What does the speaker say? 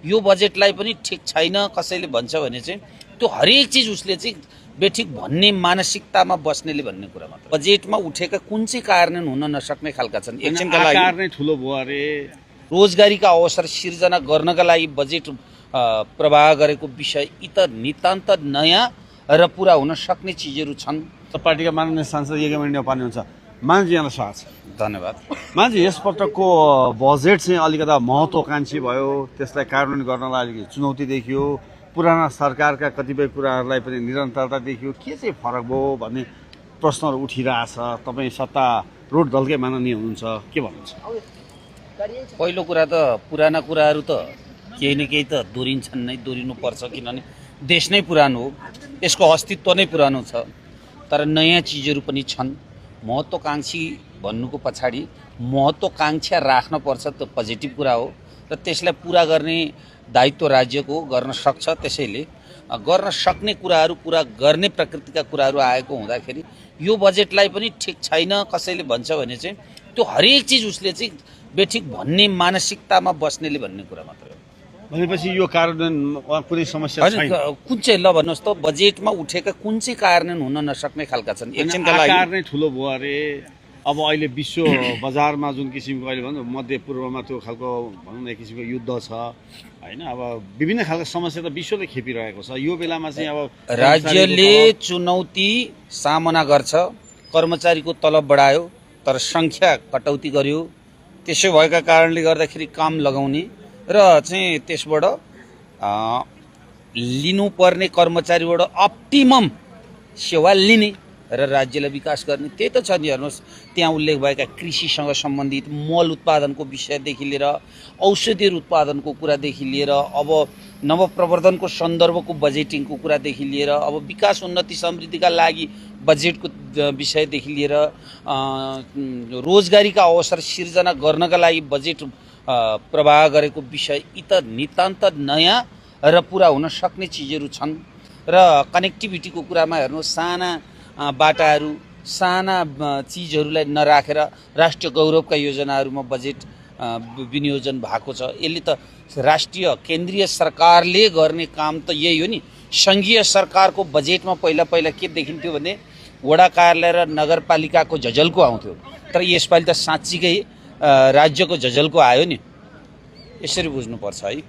यो बजेटलाई पनि ठिक छैन कसैले भन्छ भने चाहिँ त्यो हरेक चिज उसले चाहिँ बेठिक भन्ने मानसिकतामा बस्नेले भन्ने कुरा मात्र। बजेटमा उठेका कुन चाहिँ कार्यान्वयन हुन नसक्ने खालका छन्। एकछिनका लागि आकार नै ठुलो भयो अरे। रोजगारीका अवसर सिर्जना गर्नका लागि बजेट प्रवाह गरेको विषय यी त नितान्त नयाँ र पुरा हुन सक्ने चिजहरू छन्। पार्टीका माननीय सांसद यज्ञमणि नेपाली हुन्छ। मानजीलाई स्वागत छ। धन्यवाद। मानजी, यसपटकको बजेट चाहिँ अलिकता महत्त्वकांक्षी भयो, त्यसलाई कार्यान्वयन गर्नलाई अलिकति चुनौती देखियो, पुराना सरकारका कतिपय कुराहरूलाई पनि निरन्तरता देखियो। के चाहिँ फरक भयो भन्ने प्रश्नहरू उठिरहेछ। तपाईँ सत्तारूढ दलकै माननीय हुनुहुन्छ, के भन्नुहुन्छ? पहिलो कुरा त पुराना कुराहरू त केही न केही त दोहोरिन्छन् नै, दोहोरिनुपर्छ, किनभने देश नै पुरानो हो, यसको अस्तित्व नै पुरानो छ। तर नयाँ चिजहरू पनि छन्। महत्त्वकांक्षी भन्नुको पछाडि महत्त्वकांक्षा राख्नुपर्छ, त्यो पोजिटिभ कुरा हो र त्यसलाई पुरा गर्ने दायित्व राज्यको गर्न सक्छ। त्यसैले गर्न सक्ने कुराहरू पुरा गर्ने प्रकृतिका कुराहरू आएको हुँदाखेरि यो बजेटलाई पनि ठिक छैन कसैले भन्छ भने चाहिँ त्यो हरेक चिज उसले चाहिँ बेठिक भन्ने मानसिकतामा बस्नेले भन्ने कुरा मात्र हो। भनेपछि यो कार्यान्वयनमा कुनै समस्या छैन? कुन चाहिँ ल भन्नुहोस् त, बजेटमा उठेका कुन चाहिँ कार्यान्वयन हुन नसक्ने खालका छन्। एकछिनका लागि आकार नै ठुलो भयो अरे। अब अहिले विश्व बजारमा जुन किसिमको अहिले भनौँ मध्य पूर्वमा त्यो खालको भनौँ न एक किसिमको युद्ध छ होइन, अब विभिन्न खालको समस्या त विश्वले खेपिरहेको छ। यो बेलामा चाहिँ अब राज्यले चुनौती सामना गर्छ। कर्मचारीको तलब बढायो तर सङ्ख्या कटौती गर्यो। त्यसो भएका कारणले गर्दाखेरि काम लगाउने र चाहिँ त्यसबाट लिनुपर्ने कर्मचारीबाट अप्टिमम सेवा लिने र राज्यलाई विकास गर्ने, त्यही त छ नि। हेर्नुहोस्, त्यहाँ उल्लेख भएका कृषिसँग सम्बन्धित मल उत्पादनको विषयदेखि लिएर औषधि उत्पादनको कुरादेखि लिएर अब नवप्रवर्धनको सन्दर्भको बजेटिङको कुरादेखि लिएर अब विकास उन्नति समृद्धिका लागि बजेटको विषयदेखि लिएर रोजगारीका अवसर सिर्जना गर्नका लागि बजेट प्रवाह गरेको विषय यी त नितान्त नयाँ र पुरा हुन सक्ने चिजहरू छन्। र कनेक्टिभिटीको कुरामा हेर्नुहोस्, साना बाटाहरू साना चिजहरूलाई नराखेर राष्ट्रिय गौरवका योजनाहरूमा बजेट विनियोजन भएको छ। यसले त राष्ट्रिय केन्द्रीय सरकारले गर्ने काम त यही हो नि। सङ्घीय सरकारको बजेटमा पहिला के देखिन्थ्यो भने वडा कार्यालय र नगरपालिकाको झझल्को आउँथ्यो, तर यसपालि त साँच्चीकै राज्यको झझल्को आयो नि। यसरी बुझ्नुपर्छ है।